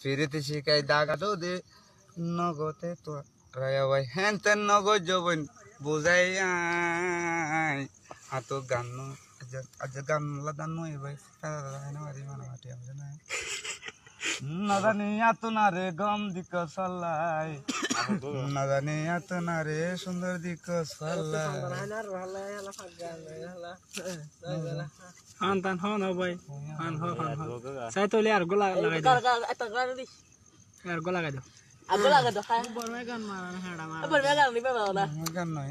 ফিরিতে শিখাই দাগা তো দে নগতে তো রায়া ভাই হ্যান তেন নগদ জবন বুঝাই আতো গান আজ গান লাদান নয় ভাই না মারি মানা মাটি আমি না না জানি এত না রে গম দিক সাল্লাই না জানি এত না রে সুন্দর দিক সাল্লাই হান তান হন ভাই হান হ হান হ সাই তোলে আর গোলা লাগাই দাও আর গোলা লাগাই দাও Aku lah kata kaya. বরমে গান মারান হেডা মার Apa dia kan ni apa dah? গান নয়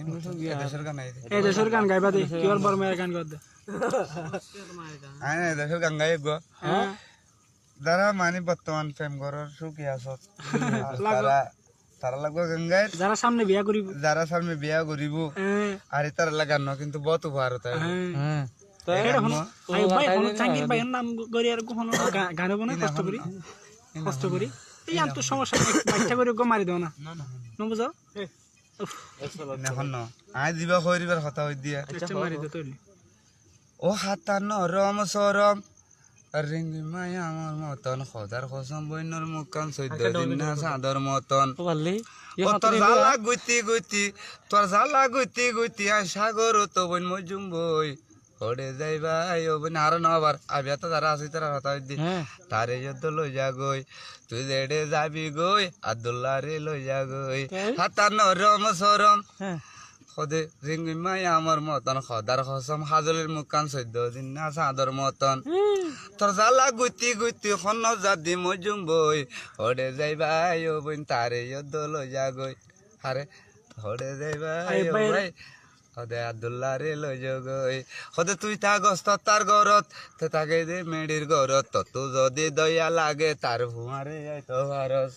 দেশের গান নাই এই দেশের গান গাইবা দে কি আর বরমে গান কর দে আয় দেশের গান গাই গো হ্যাঁ যারা মানে বর্তমান প্রেম করার সুখী আসত তারা লাগবে গঙ্গায় যারা সামনে বিয়া করিব যারা সামনে বিয়া করিব আর তারা লাগানো কিন্তু বহুত উপহার তাই হ্যাঁ এটা হলো আই ভাই কোন চাঙ্গির ভাই নাম করি আর কোন গান হবে না কষ্ট করি এই আন্ত সমস্যা বাচ্চা করে গো মারি দাও না না বুঝো এখন ন আই দিবা করিবার কথা হই দিয়া চেষ্টা মারি দে তুই ও হাতা নরম সরম রিঙ্গি মায়া আমার মতন খদার কসম বইনর মুকান চৈদ্দ দিন না চাঁদর মতন তোর জ্বালা গুতি গুতি তোর জ্বালা গুতি গুতি আই সাগর তো বইন মজুম বই ওড়ে যাইবা ও বইন আর নবার আবিয়া তো যারা আছে তারা কথা হই দি তারে যত লই যা গই তুই যেড়ে যাবি গই আব্দুল্লাহ রে লই যা গই হাতা নরম সরম খদে রিঙ্গি মায়া আমার মতন খদার কসম হাজলের মুকান চৈদ্দ দিন না চাঁদর মতন তোর জ্বালা গুতি গুতি খন যাদি মজুম বই ওড়ে যাইবা ও বইন তারে যত লই যা গই আরে ওড়ে যাইবা ও ভাই হদে আব্দুল্লাহ রে লই যা গই হদে তুই থাকস তার ঘরত তে থাকে দে মেডির ঘরত তো যদি দয়া লাগে তার হুমারে যাই তো ভারস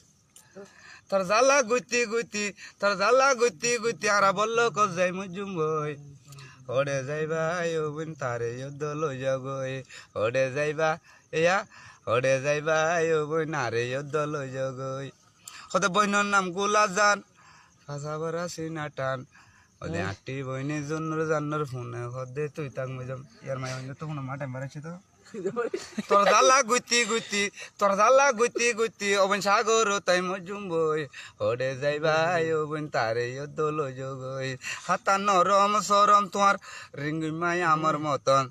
তোর জ্বালা গুতি গুতি তোর জ্বালা গুতি গুতি আর বলল কস যাই মজুম বই ওড়ে যাইবা ও বোন তারে যুদ্ধ লই যা গই ওড়ে যাইবা এয়া ওড়ে যাইবা ও বোন আরে যুদ্ধ লই যা গই হদে বইনর নাম গুলা জান ফাসাবরা সিনা টান ওদে আটি বইনে জন্নর জান্নর ফোনে হদে তুই তাক মজম ইয়ার মাই হইলে তো কোনো মাঠে মারাইছি তো তোর জ্বালা গুতি গুতি তোর জ্বালা গুতি গুতি অবন সাগর তাই মজুম বই ওড়ে যাইবা ও বোন তারে যুদ্ধ লই যা গই হাতা নরম সরম তোমার রিঙ্গি মাই আমার মতন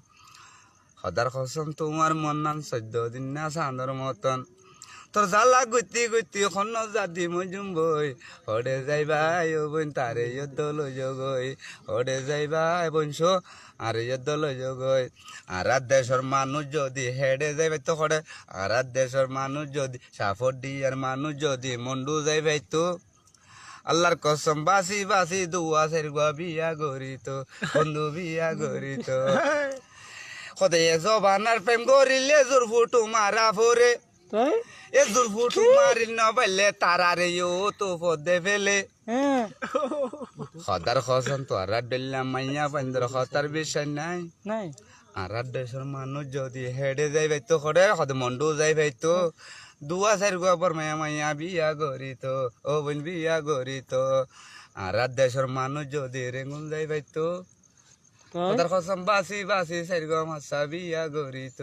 খদার কসম তোমার মন নাম চৈদ্দ দিন না চাঁদর মতন তোর জ্বালা গুতি গুতি খন যাদি মজুম বই ওড়ে যাইবা ও বোন তারে যুদ্ধ লই যা গই ওড়ে যাইবা বংশ আর যুদ্ধ লই যা গই আর দেশের মানুষ যদি হেডে যাইবে তো করে আর দেশের মানুষ যদি সাফর দিয়ার মানুষ যদি মন্ডু যাইবে তো আল্লাহর কসম বাসি বাসি দুয়া সেরগুয়া বিয়া গরিত বন্ধু বিয়া গরিত খদে জবানার প্রেম গরিলে জোর ফুটু মারা ফোরে এ জোর ফুটু মারিল না পাইলে তারারে ও তো পদে ফেলে খদার কসম তো আর ডেল্লা মাইয়া বান্দর খতার বিষয় নাই নাই আর দেশের মানুষ যদি হেডে যাইবে তো করে খদে মন্ডু যাইবে তো দুয়া সেরগুয়া বর মায়া মাইয়া বিয়া গরিত ও বোন বিয়া গরিত আর দেশের মানুষ যদি রেঙ্গুন যাইবে তো খদার কসম বাসি বাসি সেরগুয়া মাসা বিয়া গরিত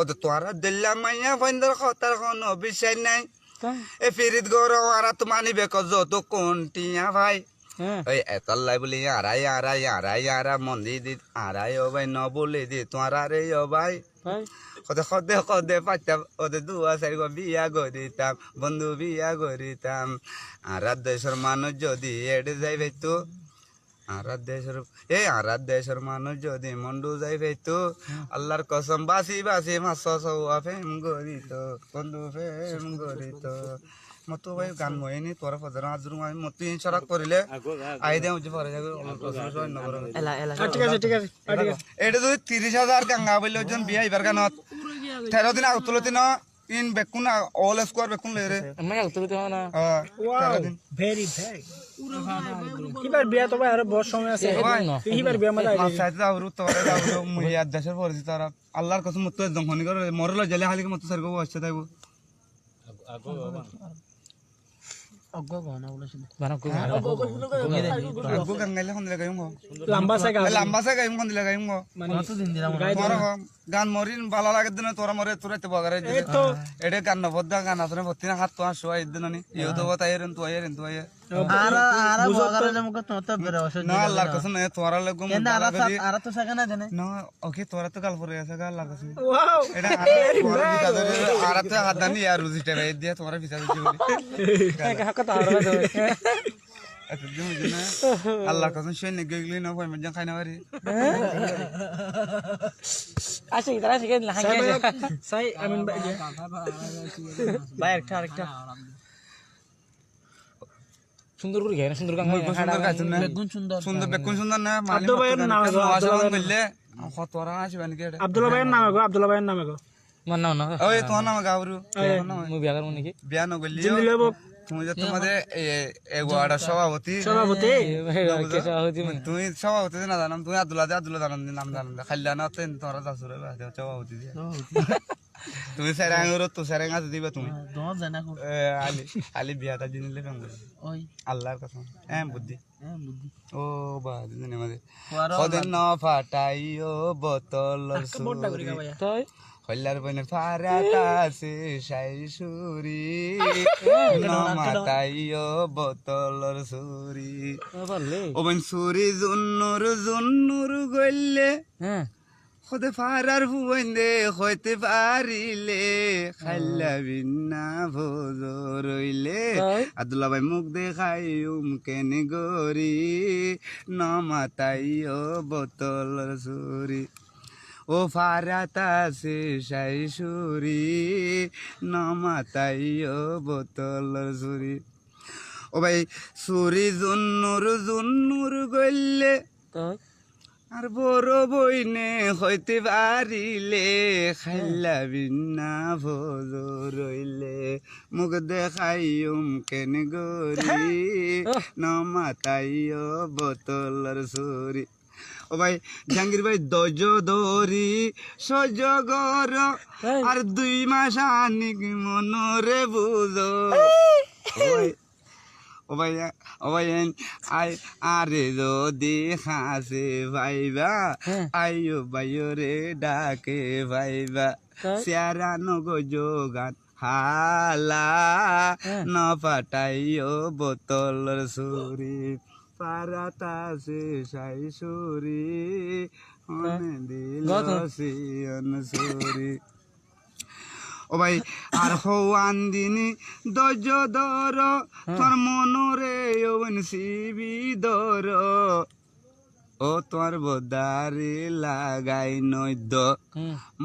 ওদের তোরা দিল্লা মাইয়া ফাইন্দার খতার কোনো বিষয় নাই এ ফিরিত গর আরা তো মানিবে যত কোনটিয়া ভাই ওই এতলাই বলি আড়াই আড়াই আড়াই আড়া মন্দি দি আড়াই ও ভাই ন বলে দি তোরা রে ও ভাই ওদের খদে খদে পাইতাম ওদের দুয়া সারিগো বিয়া করিতাম বন্ধু বিয়া করিতাম আর দেশের মানুষ যদি এড়ে যাইবে তো আর দেশের মানুষ যদি মন্ডু যাইবে তো আল্লাহর কসম বাসি বাসি মাছ ফেম গরিত বন্ধু ফেম গরিত মতো ভাই গান মহিনী তোর ফজর আজরু আমি মতো ইনশারাক করিলে আই দেও যে পরে যাবে ঠিক আছে ঠিক আছে এটা যদি 30,000 গঙ্গা বলে ওজন বিয়া ইবার গানত 13 দিন আগতলতি না ইন বেকুন অল স্কোয়ার বেকুন লে রে Emang yang tuh mana? Wow very very কিবার বিয়া তো ভাই আর বহুত সময় আছে কিবার বিয়া মজা মাছ চাইতে যাও রু তোরে যাও মুইয়া দেশের পরিচিত তারা আল্লাহর কসম মতো একদম খনি করে মরলো জেলে হালিকে মতো সারগো আসছে তাইবো আগু গাঙ্গাইলে কোন দিলে গাইম গো লম্বা সে গা লম্বা সে গাইম কোন দিলে গাইম গো মানে তোর গান মরিন ভালো লাগে দিন তোরা মরে তোরাতে বগারে এই তো এডে গান নবদ্দা গান আসনে ভর্তি না হাত তো আসো আই দিন নি ইও তো তাইরেন তো আইরেন তো আই না আল্লাহর কসম না তোরা লাগো না ওকে তোরা তো গাল পরে আছে গাল লাগছ ওয়াও এটা তোরা ভিতা ধরে আর তো হাত দানি আর রুজিটা ভাই দিয়া তোরা ভিতা দিছি বলি আচ্ছা তুমি জানা আল্লাহর কসম শুনে গেগলি না ভাই মজা খাই না পারি আসে কি তারা শিখে লাগাই সাই আমিন ভাই আরেকটা সুন্দর করে গায় না সুন্দর গান সুন্দর গাইছ না সুন্দর বেকুন সুন্দর না মালি আব্দুল ভাইয়ের নাম গো আজমান বললে তোরা আসবে নাকি এটা আব্দুল্লাহ ভাইয়ের নাম গো আব্দুল্লাহ ভাইয়ের নাম গো মান না না ওই তোমার নাম গাবরু মুই বিয়া করব নাকি বিয়া ন গলি জিন্দিলে বক তুমি যে তোমাদের এগোয়াড়া সভাপতি সভাপতি কেসা হইতি তুমি সভাপতি না জানাম তুমি আব্দুল্লাহ নাম জানাম খাইলা না তেন তোরা যাসুরে সভাপতি দিয়ে তুমি সেরাং তো সেরাং আছে দিবা তুমি আলি আলি বিয়াটা জিনিলে কাম করে আল্লাহর কসম বুদ্ধি ও বা দিনে মাঝে কদিন ন ফাটাইও বোতলর সুরি তাই হল্লার বনে ফারাতা আছে শাইশুরি ন মাতাইও বোতলর সুরি পারলে ও বন সুরি জুন্নুর গইলে হ্যাঁ খোদে ফারার হুইন্দে হইতে পারিলে খাইলা বিনা ভোজ রইলে আব্দুল্লাহ ভাই মুখ দেখাই কেনে গরি ন মাতাইও বোতলর সুরি ও ফারাতা সে শাইশুরি ন মাতাইও বোতলর সুরি ও ভাই সুরি জুন্নুর গইলে তাই আর বড় বইনে হইতে পারিলে খাইলা বিনা ভোজ রইলে মুখ দেখাইম কেন গরি ন মাতাইও বোতলর সুরি ও ভাই জাহাঙ্গীর ভাই দজ ধরি সজগর আর 2 মাস আনিক মনরে বুঝো ও ভাই আই আরে যদি হাসে ভাইবা আইও বাইও রে ডাকে ভাইবা সিয়ারানো গো যোগান হালা ন পাটাইও বোতলর সুরি পারাতা সে শাইশুরি অনে দিল সিয়ন সুরি ও ভাই আর হওয়ান দিনি দজ দর তোর মনরে ওন সিবি দর ও তোর বদারে লাগাই নৈদ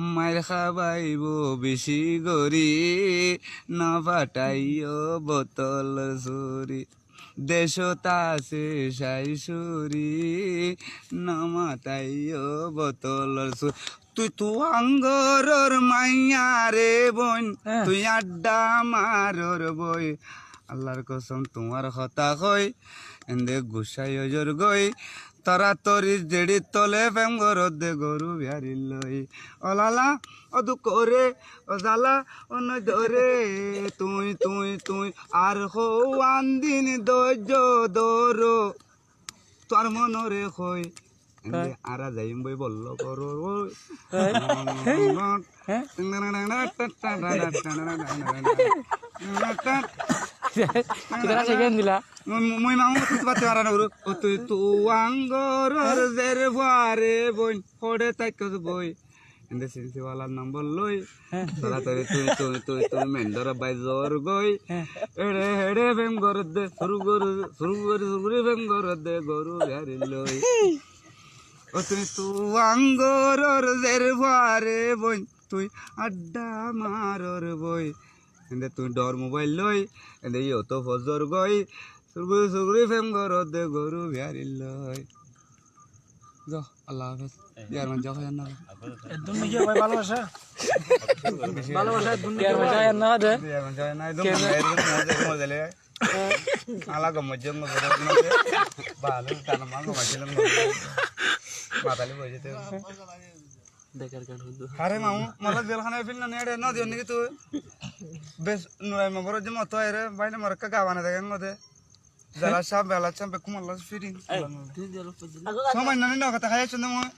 মায়ের খাবাইব বেশি গরি ন ফাটাইও বোতল সুরি দেশতা সে শাইশুরি ন মাতাইও বোতলর সুরি তুই তো আঙ্গরর মাইয়া রে বোন তুই আড্ডা মারর বই আল্লাহর কসম তোমার কথা কই এন্দে গুসাই অজর গই তরা তরি জেড়ি তলে ফেম গরদ দে গরু বিহারি লই অলালা অদু করে অজালা অন ধরে তুই আর হওয়ান দিন দৈর্য দর তোর মনরে কই আরা যাইম বই বলল করো তারা শিখে দিলা মই মাও পাতে পারা না তুই তু আঙ্গরর জের ভারে বই পড়ে তাইকস বই এন্ড সিনসিওয়ালার নাম্বার লই তাড়াতাড়ি তুই মেন্ডর বাই জোর গই এড়ে হেড়ে ফেম গর দে শুরু ফেম গর দে গরু হারি লই ও তুই আঙ্গরর জের ভারে বই তুই আড্ডা মারর বই এন্ড তুই ডর মোবাইল লই এন্ড ইও তো ফজর গই সুরগুরি ফেম গরদ দে গরু বিহারি লই যা আল্লাহ হাফেজ ইয়ার মান যাও না একদম মিজে ভাই ভালোবাসা কে মজা না দে ইয়ার মান যাও না একদম মজা লে আলা গমজে মজা ভালো কানা মা গমজে মাতালি বইতে আরে মামু মালা জেলখানে ফিল না নেড়ে ন দিও নাকি তুই বেশ নুরাই মবর যে মতো আরে বাইরে মরকা গাওয়ানে দেখেন মতে জালা সাপ বেলা চাম বেকু মালা ফিরিং সময় নানি ন কথা খাইছ না মই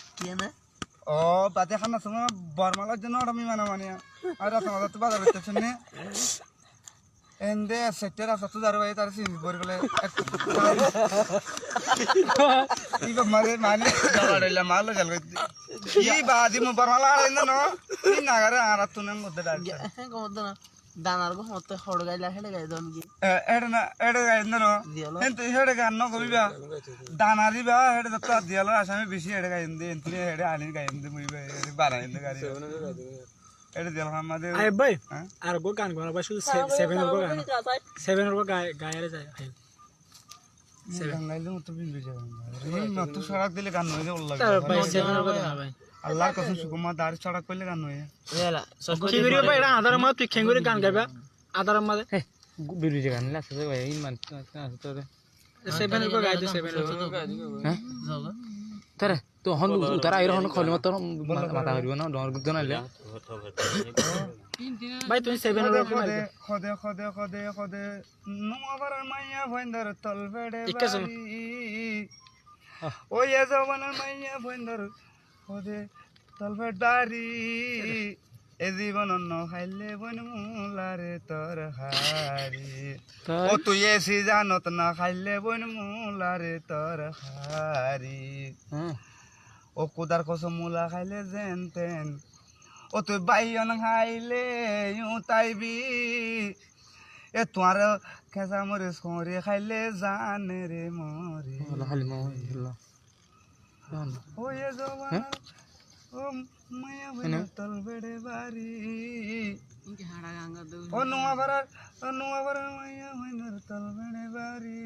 ও বাতে খানা সময় বরমালার জন্য আমি মানে মানে আর তোমাদের তো বাজার করতেছ না এন্ডে সেক্টর আছে তো দাঁড়াই তার সিন বড় গলে ইবা মারে মানে দাঁড়াইলা মাল গেল কি বাদি মু বরমালা আর না কি নাগারে আর তুনের মধ্যে দাঁড়াই দানার গো মতে হড় গাইলা হেলে গাই দম কি এড়ে গাই না এন্তে হেড়ে গান ন কবিবা দানারি বা হেড়ে তো দিয়ালো আসামে বেশি হেড়ে গাই এন্তে এন্তে হেড়ে আনি গাই এন্তে মুইবা বানা এন্তে গাড়ি এড়ে দিয়াল আমাদের আই ভাই আর গো গান গাওয়া শুধু 7 এর গো গান 7 এর গো গায়রে যায় গাইলে মতো বিন্দু যাবে রে মত সড়ক দিলে গান হয়ে যায় লাগে ভাই 7 এর গো গান ভাই আল্লাহর কসম সুকুমা দাঁড় সড়ক কইলে গান হয়ে এলা কি করিও ভাই এটা আদার মা তুই খেঙ্গুরি গান গাইবা আদার মা বিরু যে গান লাগছে ভাই ইমান আছে তো 7 এর গো গাই দে 7 এর গো হ্যাঁ তারে তো হন তারা এর হন খলি মত মাথা হরিব না ডর গুদ নাইলে ভাই তুই 7 এর গো খদে খদে খদে খদে খদে নোমাবার মাইয়া ভইন্দর তল বেড়ে ইকাসম। ওই জওয়ানের মাইয়া ভইন্দর খদে তল বেড়ারি এ জীবন ন খাইলে বন মুলারে তোর হারি ও তুই এসি জানত না খাইলে বন মুলারে তোর হারি ও কুদার কসম মুলা খাইলে যেন তেন ও তুই বাইয়ন খাইলে ইউ তাইবি এ তোমার খেসা মরে সরে খাইলে জানে রে মরে খালি মা ও এ জওয়ান ও মায়া বনে তল বেড়ে বাড়ি ও নোয়া ভরার মায়া বনে তল বেড়ে বাড়ি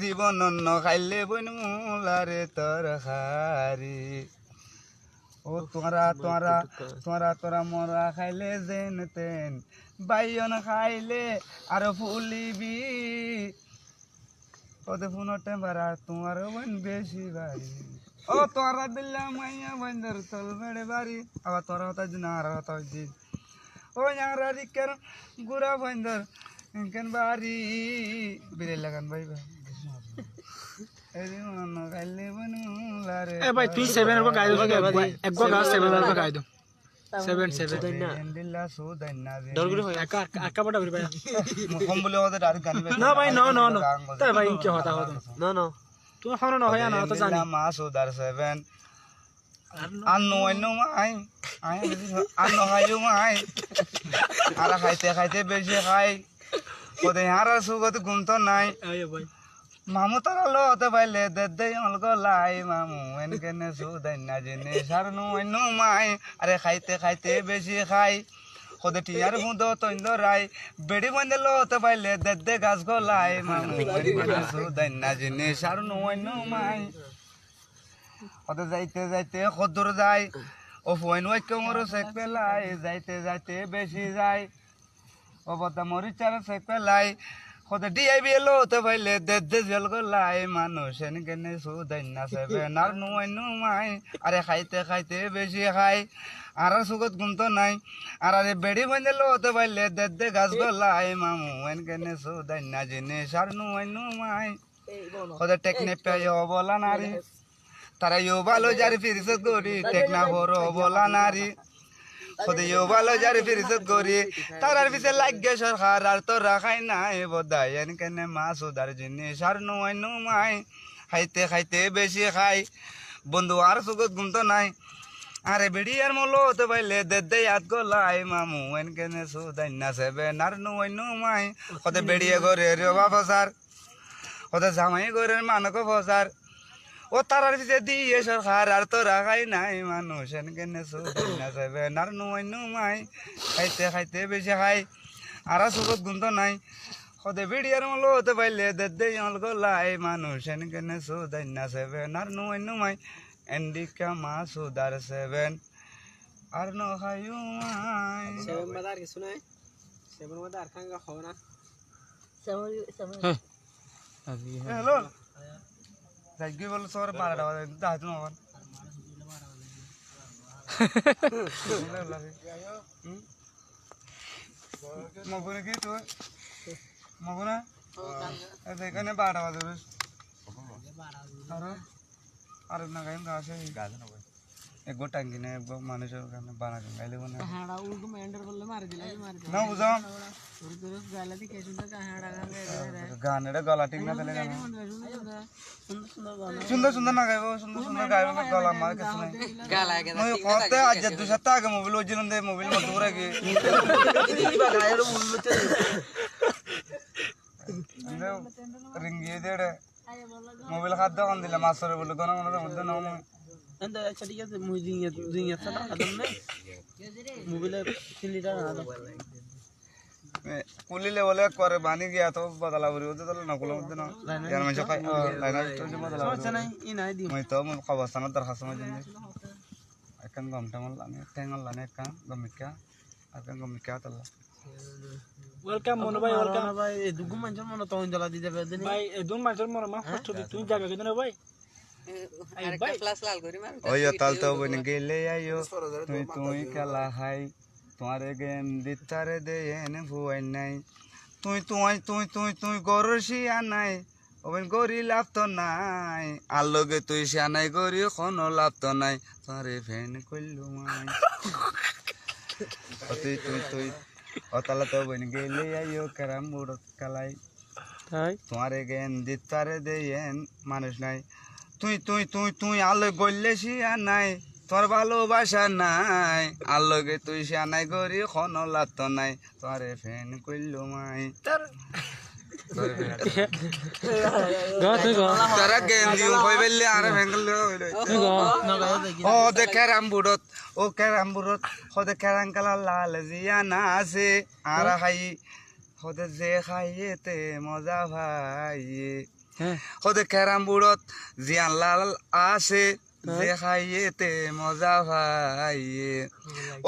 জীবন ন খাইলে বন মুলারে তোর হারি ও তোরা মরা খাইলে যেন তেন বাইয়ন খাইলে আর ফুলিবি ওদের ফোনের টেম্পার আর তোমার বোন বেশি বাড়ি ও তোরা দিল্লা মাইয়া বন্ধর তল বেড়ে বাড়ি আবার তোরা হতা দিন আর হতা দিন ও ইয়ারা রিকের গুড়া বন্ধর কেন বাড়ি বিলে লাগান ভাই ভাই এ ভাই তুই 7 এর গো গাই দে এক গো গা 7 এর গো গাই দে 7 দরগুরি হয় আকা বড় ভাই মুখম বলে ওদের আর গান না ভাই নো তাই ভাই কি হতা হতো না তুই হন না হয় না তো জানি মা সুদার 7 আর নো মাই আর নো হাইও মাই আর খাইতে বেশি খাই ওদের আর সুগত গুণ তো নাই আয় ভাই মামু তারা লতে পাইলে দে অলগ লাই মামু এনকেনে সুদাই না জেনে সার নো মাই আরে খাইতে বেশি খাই খোদে টিয়ার হুঁদো তৈন্দ রাই বেড়ি বন্ধে লতে পাইলে দে গাছ গলাই মামু এনকেনে সুদাই না জেনে সার নো মাই ওদের যাইতে খদ্দুর যায় ও ফোন ওই কোমর সেক পেলাই যাইতে বেশি যায় ও বদা মরিচার সেক পেলাই খোদে ডিআইবি এলো তো ভাইলে দে জল গলাই মানুষ এনকেনে সুদাই না 7 আর নো মাই আরে খাইতে বেশি খাই আর সুগত গুণ তো নাই আর আরে বেড়ি বন্ধে লোতে পাইলে দে গাছ গলাই মামু এনকেনে সুদাই না জিনিস আর নো মাই খোদে টেকনে পেয়ে বলা নারী তারা ইউ ভালো যার ফিরিসত করি টেকনা বড় বলা নারী খোদে ইউ ভালো যার ফিরিসত করি তারার পিছে লাগে সরকার আর তো রাখাই নাই বোধাই এনকেনে মাছ উদার জিনিস আর নো মাই খাইতে বেশি খাই বন্ধু আর সুগত গুণ তো নাই আরে বেড়ি আর মলো হতে পাইলে দে ইয়াদ গলাই মামু এনকেনে সুদাই না 7 আর নো মাই খোদে বেড়িয়ে ঘরে রে বাবা স্যার খোদে জামাই ঘরের মানক ফসার ও তারার পিছে দিয়ে সরকার আর তো রাখাই নাই মানুষ এনকেনে সুদাই না 7 আর নো মাই খাইতে বেশি খাই আর সুগত গুণ তো নাই খোদে বেড়ি আর মলো হতে পাইলে দে ইয়াদ গলাই মানুষ এনকেনে সুদাই না 7 আর নো মাই এন্ডিকা মা সুদার 7 আর নো খাইও মাই 7 বাজার কিছু নাই 7 বাজার খাঙ্গা খাও না 7 হ্যালো যাই কি বল সর 12টা বাজে দাঁত না মগুনে কি তুই মগুনা এখানে 12টা বাজে আর না গাইম গাছে এক গো টাঙ্গি না এক গো মানুষের ওখানে বানাকে গাইলে বনে হাড়া উল্টো মেন্ডার বললে মার দিলা না বুঝাম তোর তোর গালা দি কেসুন তা হাড়া গাঙ্গে গানের গলা ঠিক না তাহলে গান সুন্দর সুন্দর সুন্দর না গাইবো সুন্দর সুন্দর গাইবো গলা মার কিছু নাই মই কতে আজ 2 সপ্তাহ আগে মোবাইল ওজিলন দে মোবাইল মত পুরা কি রিঙ্গি দেড়ে মোবাইল খাদ্য কোন দিলা মাসরে বলে কোন কোন মধ্যে নাও এন্ড আচ্ছা ঠিক আছে মুই জিঙ্গা ছাড়া আদম না মোবাইলে কিলিটা না আদম কুলিলে বলে করে বানি গিয়া তো বদলা বরি ওতে তো না কুলের মধ্যে না ইয়ার মানে খাই লাইনার তো বদলা আচ্ছা নাই ই নাই দি মই তো মই খবরস্থান দরখাস্ত মধ্যে একখান গমটা মল্লানে টেঙ্গল লানে একখান গমিকা একখান গমিকা তলা ওয়েলকাম মনো ভাই ওয়েলকাম ভাই এই দুগু মানুষের মনে তো জলা দিতে পারে দিন ভাই এই দুন মাছের মনে মা কষ্ট দি তুই যাবে কেন ভাই ওই তাল তো বনে গেলে আইও তুই তুই খেলা হাই তোমারে গেম দিতারে দে এনে ভুয়াই নাই তুই তুই তুই তুই তুই গরসিয়া নাই ওবেন গরি লাভ তো নাই আর লগে তুই শিয়া নাই গরি কোনো লাভ তো নাই তোরে ফেন কইলু মাই তুই তুই তুই ও তালা তো বনে গেলে আইও কারাম বুড়ো কালাই তাই তোমারে গেম দিতারে দে এন মানুষ নাই তুই তুই তুই তুই আলো গল্লে শিয়া নাই তোর ভালোবাসা নাই আর লগে তুই শিয়া নাই গরি কোনো লাভ তো নাই তোরে ফেন কইলু মাই তারা গেম দিও কই বেললে আর ভেঙ্গল হইলো ও দে ক্যারাম বুড়ত ও ক্যারাম বুড়ত হদে ক্যারাম কালা লাল জিয়া না আছে আর খাই হদে যে খাইয়েতে মজা ভাই হদে ক্যারাম বুড়ত জিয়ান লাল আছে যে খাইয়েতে মজা ভাই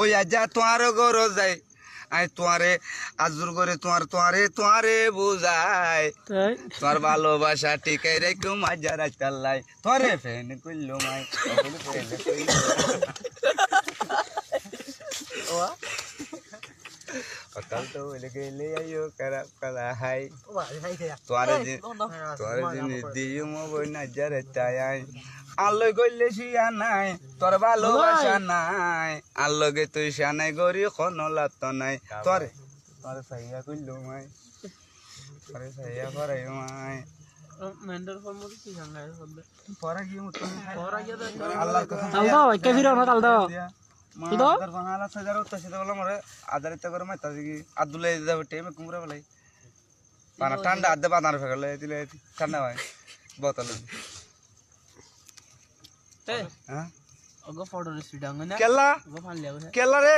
ওই আজা তোমার গর যায় আই তোমারে আজুর করে তোমারে বুঝাই তোমার ভালোবাসা টিকাই রেখো মজা রাখতাল্লাই তোরে ফেন কইলো মাই কাল তো বলে গেলে আইও খারাপ কালা হাই তোমারে জিনিস দিও মো বই না যারে তাই আল্লই গইলে শিয়া নাই তোর ভালোবাসা নাই আল্লগে তুই শিয়া নাই গরি কোনো লাত নাই তোরে তোরে সাইয়া কইলো মাই তোরে সাইয়া করাই মাই মেন্ডার ফর্মুলা কি জানাই হবে পরে কি মত পরে গিয়ে আল্লাহর কসম তাল দাও কে ফিরো না তাল দাও মা আদার বাঙালা সাজার উত্তর বলে মরে আদারিত করে মাইতা কি আদুলে যাবে টেমে কুমরা বলাই পানা ঠান্ডা আদে বানার ফেলে দিলে ঠান্ডা হয় বোতল হ্যাঁ ওগো ফটো রিসিডাঙ্গ না কেলা ওগো ফান লিয়া গো কেলা রে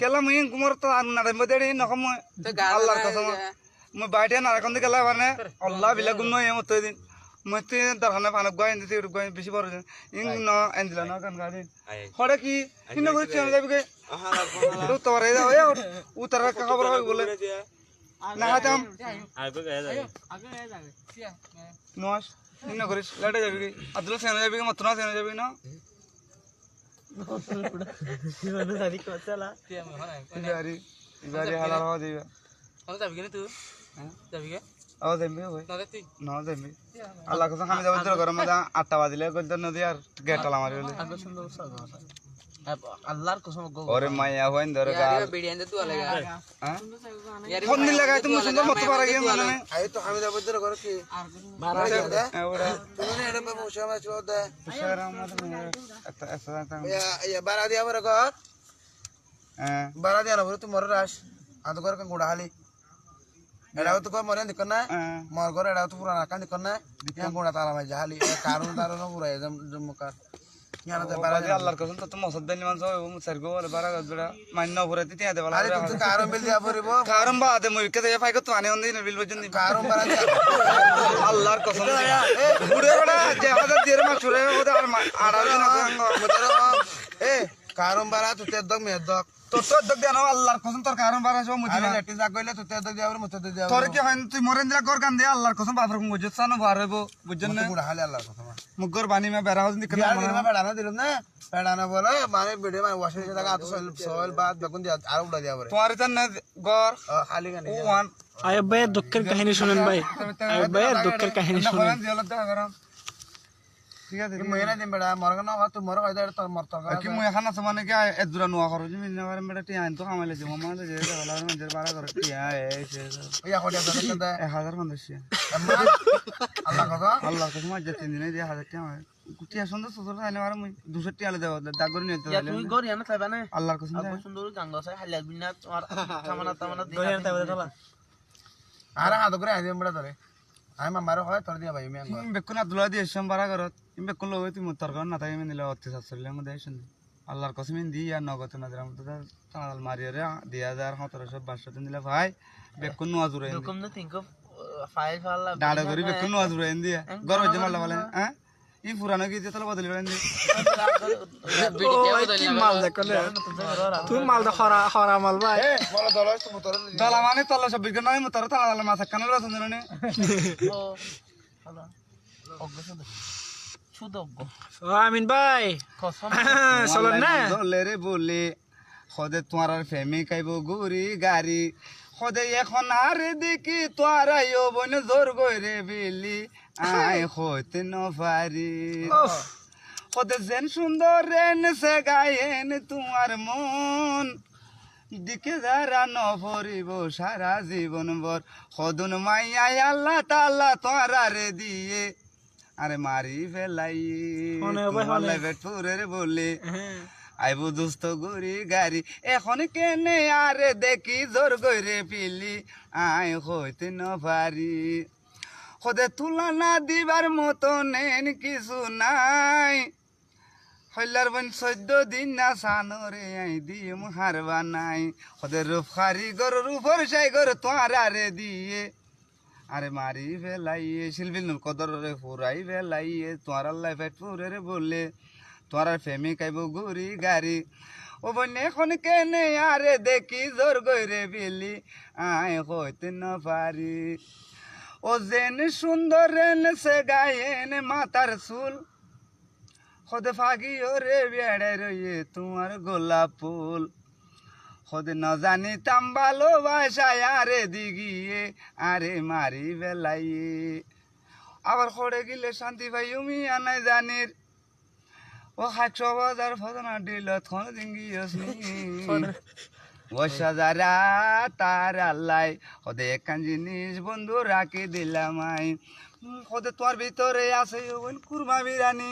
কেলা মুই কুমর তো নারে মদেড়ি নকম আল্লাহর কসম মুই বাইটে না রাখন দি কেলা মানে আল্লাহ বিলা গুণ নয় মত দিন মুই তুই দরখানে পানা গায় দিতে গায় বেশি বড় ইং ন এন্দিলা ন কান গাদি হড়ে কি কিন করে চলে যাবি কে তো তোরে যাও এ উতর কা খবর হয় বলে না হাতাম আগে যাবে নস কিন করিস লাটে যাবি কি আদুলা সেনা যাবি কি মতনা সেনা যাবি না জীবনে সারি কতলা ইবারি ইবারি হালাল হওয়া দিবা যাবি কেন তুই যাবি কে আও দেমবি ভাই না তুই না দেমবি আল্লাহ কসম আমি যাব তোর ঘর মধ্যে 8টা বাজিলে কইতে নদী আর গেট তালা মারি বলে আগে সুন্দর সাগো আল্লাহর কসম গো ওরে মাইয়া হইন ধরে গা বিড়িয়ান তুই আলেগা হ্যাঁ ফোন নি লাগাই তুমি সুন্দর মত পারা গিয়ে মানে আই তো আমি যাব তোর ঘর কি ওরা তুমি এর মে মুশা মে চলো দে পুষারা আমাদের একটা ইয়া বারা দিয়া বড় ঘর হ্যাঁ বারা দিয়া বড় তুমি মরে রাস আদ ঘর কান গুড়া হালি এড়াও তো কো মরে দিকন না মর ঘর এড়াও তো পুরানা কান দিকন না ইয়া গুড়া তালা মাই হালি কারণ দারন পুরা এদম জমকার ইয়ানা দে বারা দিয়া আল্লাহর কসম তো মসদ দেনি মানছ ও মুসার গো বলে বারা গদড়া মান্য ভরে দিতে আদে বলা আরে তুমি কারণ বিল দিয়া পরিব কারণ বা আদে মুই কে ফাই কত আনে হন্দি বিল বজন দি কারণ বারা দিয়া আল্লাহর কসম বুড়ে বড়া যে হাজার দিয়ে মা চুরে ওদা আর আড়া দিন এ কারণ বারা তুই দক মেয়ের দক তোর তো দেখ দেন আল্লাহর কসম তোর কারণ বাড়া সব মুতি আমি লেটি যা কইলে তুই দক দিয়াবো মতো দিয়াবো তোর কি হয় তুই মরেন দিলা গর কান দে আল্লাহর কসম বাপর কম বুঝছ না বার হইব বুঝছেন না বুড়া হালে আল্লাহ কথা মুগর বানি মে বেরা হদিন বিয়া দিলাম বেড়ানো দিলাম না বেড়ানো বলে মানে ভিডিও মানে ওয়াশিং জায়গা আতো সয়েল বাদ বেগুন দিয়া আর উড়া দিয়া পরে তোমার জান না গর খালি গানি ও ওয়ান আয়ব ভাইয়ের দুঃখের কাহিনী শুনেন ভাই আয়ব ভাইয়ের দুঃখের কাহিনী শুনেন ঠিক আছে মহিনা দিন বেড়া মরগ না তুই মরগ হয়তো তোর মরত কি মই এখান আছে মানে কি এদুরা নোয়া করো তুমি না পারে মেটা টিয়া তো কামাইলে যে মামালে যে গলার মধ্যে বাড়া করে টিয়া এই সে ইয়া হডিয়া তো দে 1500 আল্লাহ কথা আল্লাহর কসম আজ 3 দিনে দিয়ে 1000 টাকা হয় কুটিয়া সুন্দর সুন্দর আইলে মারা মই 200 টাকা দেব দাগ করে নিতে ইয়া তুই গরি আনা চাইবা না আল্লাহর কসম আবু সুন্দর গাঙ্গ আছে হালিয়া বিনা তোমার তামানা তামানা গরি আনতে হবে তোলা আর হাত করে আইদিম বেড়া ধরে আমি মামারও হয় তোর দিয়া ভাই আমি আঙ্গ বেকুন আব্দুল্লাহ দিয়ে সম্বারা করত বেকুন লগে তুমি তরকার না তাই নিলে অত্যাচার চললে মধ্যে আইছেন আল্লাহর কসম দি আর নগদ না দিলাম তো তানাল মারিয়ারে 2017 দিন দিলে ভাই বেকুন নোয়া জুরে কম না think of ফাইল ফালা ডাড়া করি বেকুন নোয়া জুরে দিয়া গরম যে মারলা বলে হ্যাঁ ই পুরানো কি যে তলে বদলি করেন দি কি মাল দেখলে তুই মাল দে খরা খরা মাল ভাই এ বড় দল আছে মোটর দলা মানে তলে সব বিজ্ঞান নয় মতর তালা মাছ কানাল রসন জানে ও হলো অজ্ঞ শুধু শুধু অজ্ঞ ও আমিন ভাই কসম চলেন না দলে রে বলে খদে তোমার আর ফেমি খাইব গুড়ি গাড়ি খদে এখন আর দেখি তোর আইও বন জোর গইরে বিলি আই হইতে নপারি খদে যেন সুন্দর রেন সে গায়েন তোমার মন দিকে যারা নভরিব সারা জীবন ভর সদন মাইয়াই আল্লাহ তাল্লা তোরা রে দিয়ে আরে মারি ফেলাই বেটপুরের বলে আইব দুস্থ গরি গাড়ি এখন কেনে আরে দেখি জোর গইরে পিলি আই হইতে নপারি খদে তুলা না দিবার মতো নেন কিছু নাই হইলার বন 14 দিন না সানরে আই দিম হারবা নাই খদে রূপ কারিগর রূপর সাইগর তোরা রে দিয়ে আরে মারি ফেলাইয়ে শিল্পী নুর কদর রে ফুরাই ফেলাইয়ে তোর আল্লাহ পেটপুরের বলে তোর ফেমি খাইব গুড়ি গাড়ি ও বন এখন কেনে আরে দেখি জোর গইরে বিলি আই হইতে না পারি ও যেন সুন্দর রেন সে গায়েন মাথার চুল খদে ফাগি ওরে বেড়ে রইয়ে তোমার গোলাপ ফুল খদে ন জানি তাম ভালোবাসায় আরে দিগিয়ে আরে মারি বেলাইয়ে আবার খড়ে গিলে শান্তি পাই উমি আনাই জানির ও 100,000 ফজনা দিলত কোন দিঙ্গিয়সনি ও সাজারা তার আল্লাহ খদে একখান জিনিস বন্ধু রাখি দিলাম আই খদে তোর ভিতরে আছে কুরমা বিরানি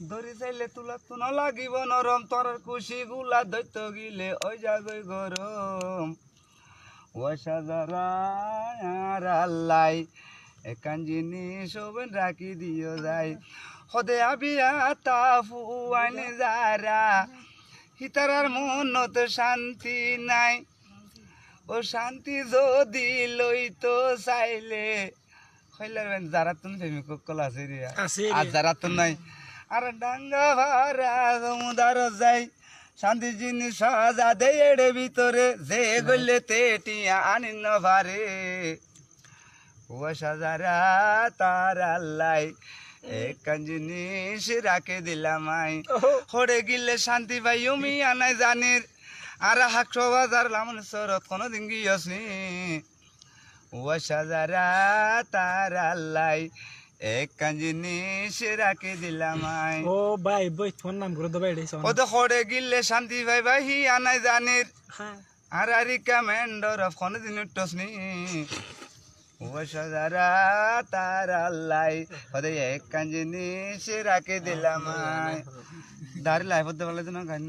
ধরি চাইলে তুলা তুন লাগিব নরম তোর খুশি গুলা দৈত্য গিলে ওই জাগই গরম ও সাজারা আল্লাহ একান জিনিস ওবেন রাখি দিও যাই সদে আবিয়া তাফু আইনে যারা হিতারার মনত শান্তি নাই ও শান্তি যদি লইতো চাইলে হইলার যারা তুমি ফেমি কল আছে রে আর যারা তো নাই আর ডাঙ্গা ভাড়া সমুদার যাই শান্তি জিনিস সাজা দে এড়ে ভিতরে যে গইলে তে টিয়া আনি ন ভারে ও সাজারা তার আল্লাহ একখান জিনিস রাখে দিলাম আই হরে গিলে শান্তি পাই উমি আনাই জানির আর 100,000 লামন সরত কোনদিন গিয়সনি ও সাজারা তার আল্লাহ একখান জিনিস রাখে দিলাম আই ও ভাই বই ফোন নাম করে দবাই দেইছ ও তো হরে গিলে শান্তি পাই ভাই হি আনাই জানির হ্যাঁ আর আরিকা মেন্ডর অফ কোনদিন টসনি ও সাজারা তার আল্লাহ ওদের একখান জিনিস রাখে দিলাম দাঁড়ি লাইফ হতে পারলে তো না গান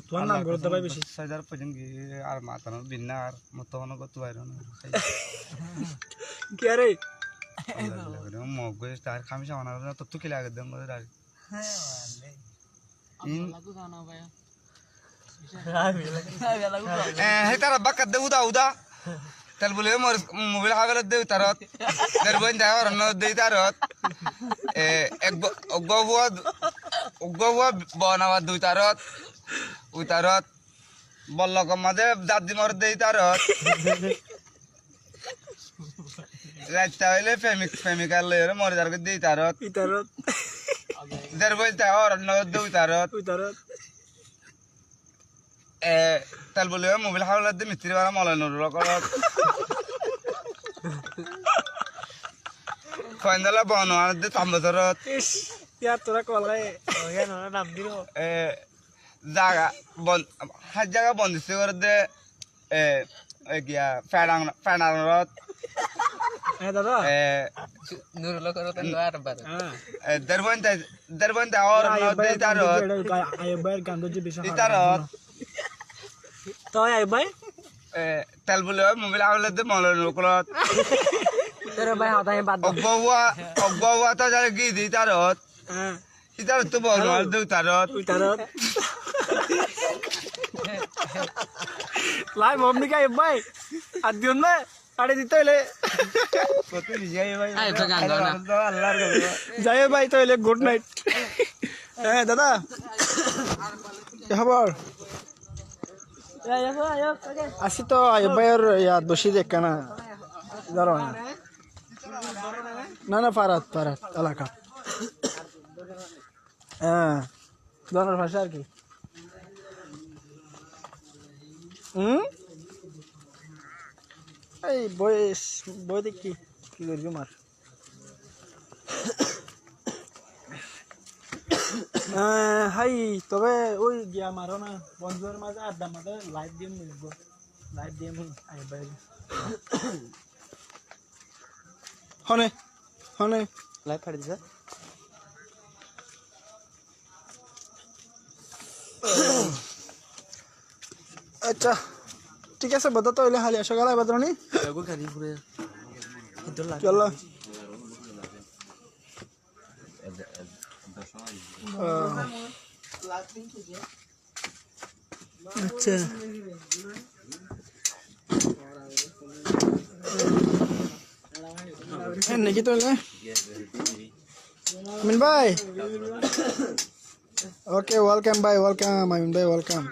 তোর নাম করে দবাই বেশি 6,000 পর্যন্ত আর মাতানো বিনা আর মতো হন কত বাইর না কি আরে মগ তার খামি সামানা তো তুকি লাগে দেন মধ্যে দাঁড়ি হে তারা বাকাত দে উদা উদা তার বলে মোর মোবাইল হাবেল দেই তারত তার বইন দাওর ন দেই তারত এক অগবুয়া বনাওয়া দুই তারত উতারত বল্লক মাঝে দাদি মর দেই তারত রাইতা হইলে প্রেমিকার লইরে মরে যার দেই তারত ইতারত দের বইতা অরণ্য দেই তারত উতারত তাল বলে মোবাইল হাওলা দে মিস্ত্রি বারা মলানোর রকরত কইন্দলা বন আর দে তাম্বতরত ইস ইয়া তোরা কলাই নাম দিল জায়গা বন হাত জায়গা বন্দিছে করে দে গিয়া ফ্যাডাংরত হ্যাঁ দাদা নুরুল করতে আর বার দেরবন্তা অরণ্য দেই তারত আয়ব ভাইয়ের গান যে বেশি তারত তো আয়ব ভাই তেল বলে মোবাইল হাওলা দে মলানোর রকরত তোর ভাই হাতায় বাদ অগবা তো যারা গি দিই তারত হ্যাঁ ইতার তো বল আর দেই তারত উতারত লাই মমনি কা আয়ব ভাই আর দিন না আড়ে দিতে হইলে আই তো গান গাও না যাই ভাই তো হইলে গুড নাইট হ্যাঁ দাদা কি খবর আসি তো আয়ব ভাইয়ের ইয়াদ বসি দেখ না ধরো না ফারাত এলাকা হ্যাঁ ধরার ভাষা আর কি এই বই দেখি কি করবি মার হাই তবে ওই গিয়া মারো না বন্ধুদের মাঝে আড্ডা মাঝে লাইভ দিয়ে মিলব লাইভ দিয়ে আই ভাই হনে হনে লাইভ ফাড়ি দিছে আচ্ছা ঠিক আছে বদা তো হইলে হালি আসো গেল এবার ধরনি চলো আচ্ছা নাকি তো আমিন ভাই ওকে ওয়েলকাম ভাই ওয়েলকাম আমিন ভাই ওয়েলকাম